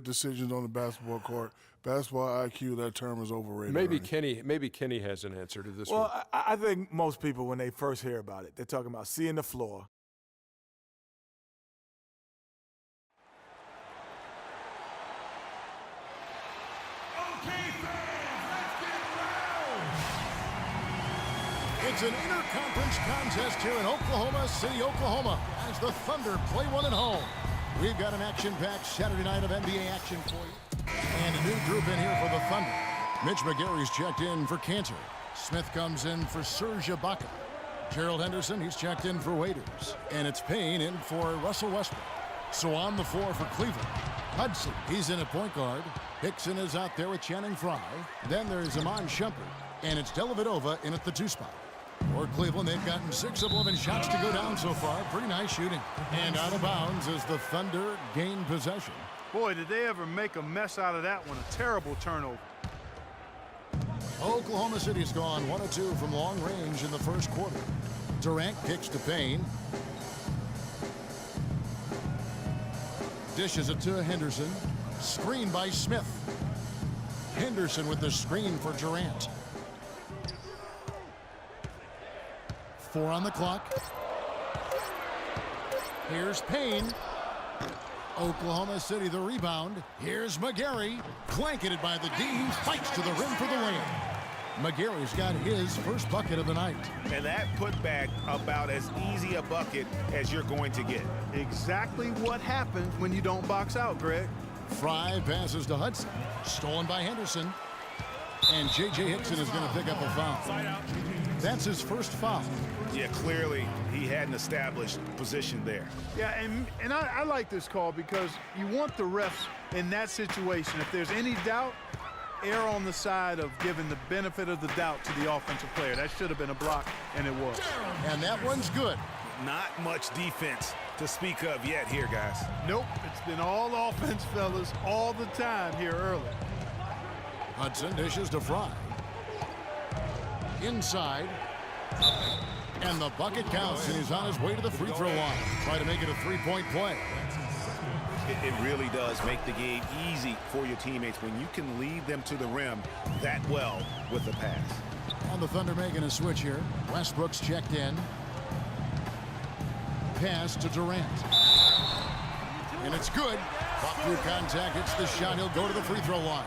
decisions on the basketball court. Basketball IQ, that term is overrated. Maybe Kenny has an answer to this one. Well, I think most people, when they first hear about it, they're talking about seeing the floor. It's an interconference contest here in Oklahoma City, Oklahoma, as the Thunder play one at home. We've got an action-packed Saturday night of NBA action for you. And a new group in here for the Thunder. Mitch McGary's checked in for Cantor. Smith comes in for Serge Ibaka. Gerald Henderson, he's checked in for Waiters. And it's Payne in for Russell Westbrook. So on the floor for Cleveland, Hudson, he's in at point guard. Hickson is out there with Channing Frye. Then there's Iman Shumpert. And it's Dellavedova in at the 2 spot. For Cleveland, they've gotten 6 of 11 shots to go down so far. Pretty nice shooting. And out of bounds as the Thunder gain possession. Boy, did they ever make a mess out of that one. A terrible turnover. Oklahoma City's gone 1 of 2 from long range in the first quarter. Durant kicks to Payne. Dishes it to Henderson. Screen by Smith. Henderson with the screen for Durant. 4 on the clock. Here's Payne. Oklahoma City the rebound. Here's McGary. Blanketed by the D. Fights to the rim for the win. McGary's got his first bucket of the night. And that putback about as easy a bucket as you're going to get. Exactly what happens when you don't box out, Greg. Frye passes to Hudson. Stolen by Henderson. And J.J. Hickson is going to pick up a foul. That's his first foul. Yeah, clearly he had an established position there. Yeah, and I like this call because you want the refs in that situation. If there's any doubt, err on the side of giving the benefit of the doubt to the offensive player. That should have been a block, and it was. And that one's good. Not much defense to speak of yet here, guys. Nope, it's been all offense, fellas, all the time here early. Hudson dishes to Frye. Inside. And the bucket counts, and he's on his way to the free throw line. Try to make it a 3-point play. It really does make the game easy for your teammates when you can lead them to the rim that well with the pass. And the Thunder making a switch here. Westbrook's checked in. Pass to Durant. And it's good. Fought through contact, hits the shot. He'll go to the free throw line.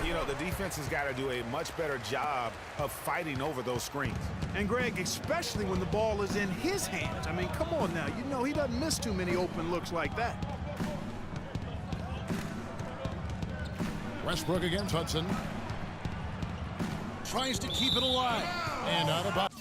You know, the defense has got to do a much better job of fighting over those screens. And, Greg, especially when the ball is in his hands. I mean, come on now. You know he doesn't miss too many open looks like that. Westbrook against Hudson. Tries to keep it alive. And out of bounds.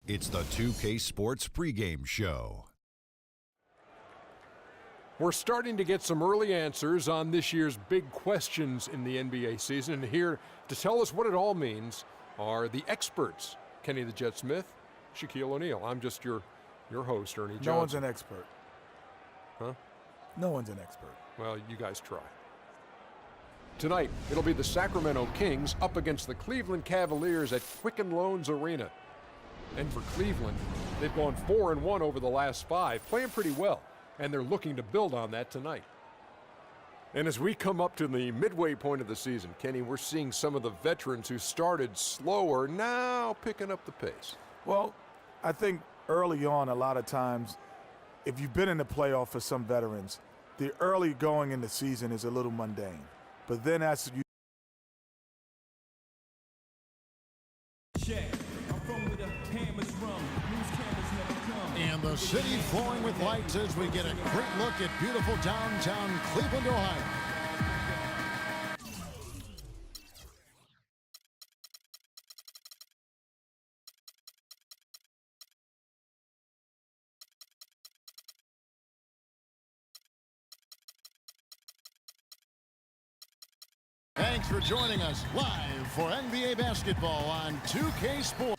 It's the 2K Sports pregame show. We're starting to get some early answers on this year's big questions in the NBA season. And here to tell us what it all means are the experts. Kenny the Jet Smith, Shaquille O'Neal. I'm just your host, Ernie Johnson. No one's an expert. Huh? No one's an expert. Well, you guys try. Tonight, it'll be the Sacramento Kings up against the Cleveland Cavaliers at Quicken Loans Arena. And for Cleveland, they've gone 4-1 over the last 5, playing pretty well, and they're looking to build on that tonight. And as we come up to the midway point of the season, Kenny, we're seeing some of the veterans who started slower now picking up the pace. Well, I think early on, a lot of times, if you've been in the playoff for some veterans, the early going in the season is a little mundane. But then as you And the city flowing with lights as we get a great look at beautiful downtown Cleveland, Ohio. Thanks for joining us live for NBA basketball on 2K Sports.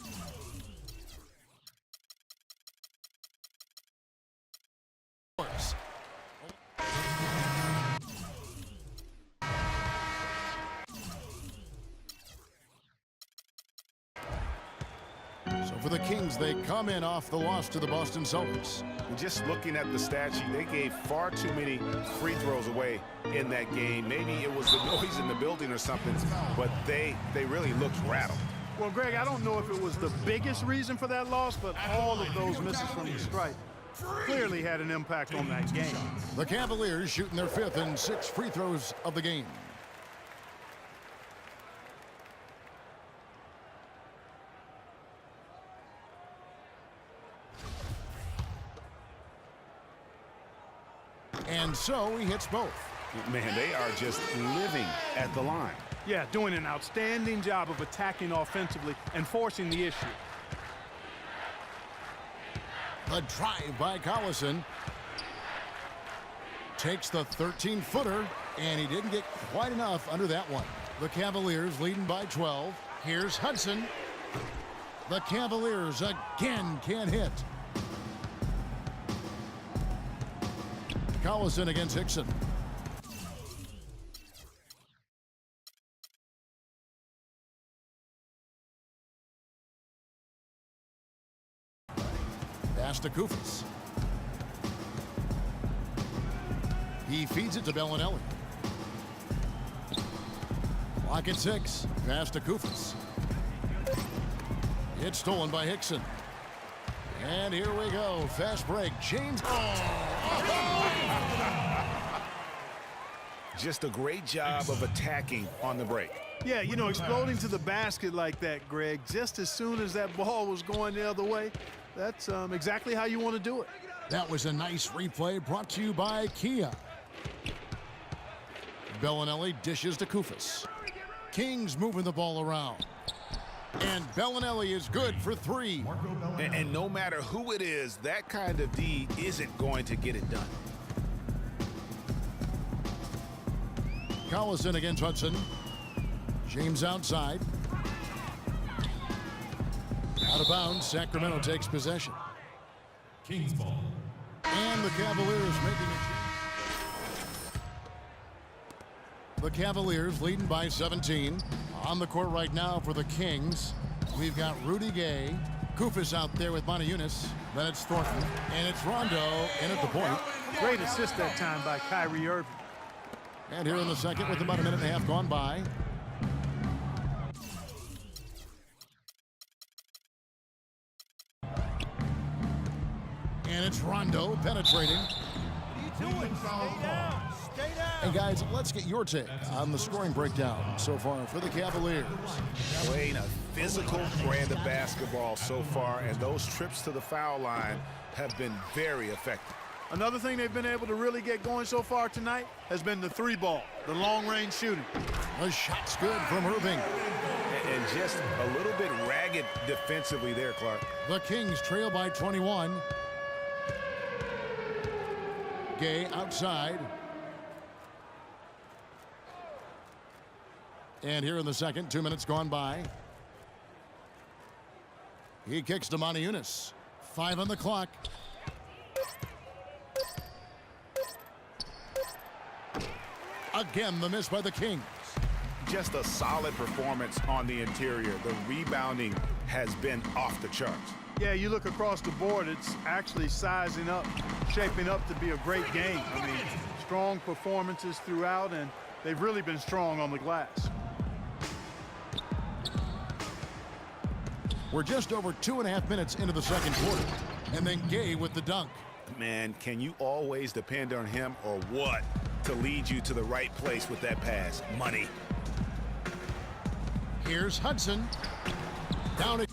So for the Kings, they come in off the loss to the Boston Celtics. Just looking at the stat sheet, they gave far too many free throws away in that game. Maybe it was the noise in the building or something, but they really looked rattled. Well, Greg, I don't know if it was the biggest reason for that loss, but all of those misses from the stripe clearly had an impact on that game. The Cavaliers shooting their 5th and 6th free throws of the game. And so he hits both. Man, they are just living at the line. Yeah, doing an outstanding job of attacking offensively and forcing the issue. A drive by Collison. Takes the 13-footer, and he didn't get quite enough under that one. The Cavaliers leading by 12. Here's Hudson. The Cavaliers again can't hit. Collison against Hickson. Pass to Koufos. He feeds it to Bellinelli. Clock at 6. Pass to Koufos. It's stolen by Hickson. And here we go. Fast break. James. Just a great job of attacking on the break. Yeah, you know, exploding to the basket like that, Greg, just as soon as that ball was going the other way, that's exactly how you want to do it. That was a nice replay brought to you by Kia. Bellinelli dishes to Koufos. Kings moving the ball around. And Bellinelli is good for 3. And no matter who it is, that kind of D isn't going to get it done. Collison against Hudson. James outside. Out of bounds. Sacramento takes possession. Kings ball. And the Cavaliers making it. The Cavaliers leading by 17. On the court right now for the Kings, we've got Rudy Gay. Koufos out there with Motiejunas. Then it's Thornton. And it's Rondo in at the point. Great assist that time by Kyrie Irving. And here in the second with about a minute and a half gone by. And it's Rondo penetrating. And guys, let's get your take on the scoring breakdown so far for the Cavaliers. Playing a physical brand of basketball so far, and those trips to the foul line have been very effective. Another thing they've been able to really get going so far tonight has been the 3 ball, the long-range shooting. The shot's good from Irving. and just a little bit ragged defensively there, Clark. The Kings trail by 21. Gay outside. And here in the second, 2 minutes gone by. He kicks to Monty Eunice. 5 on the clock. Again, the miss by the Kings. Just a solid performance on the interior. The rebounding has been off the charts. Yeah, you look across the board, it's actually sizing up, shaping up to be a great game. I mean, strong performances throughout, and they've really been strong on the glass. We're just over 2.5 minutes into the second quarter. And then Gay with the dunk. Man, can you always depend on him or what to lead you to the right place with that pass? Money. Here's Hudson. Down it.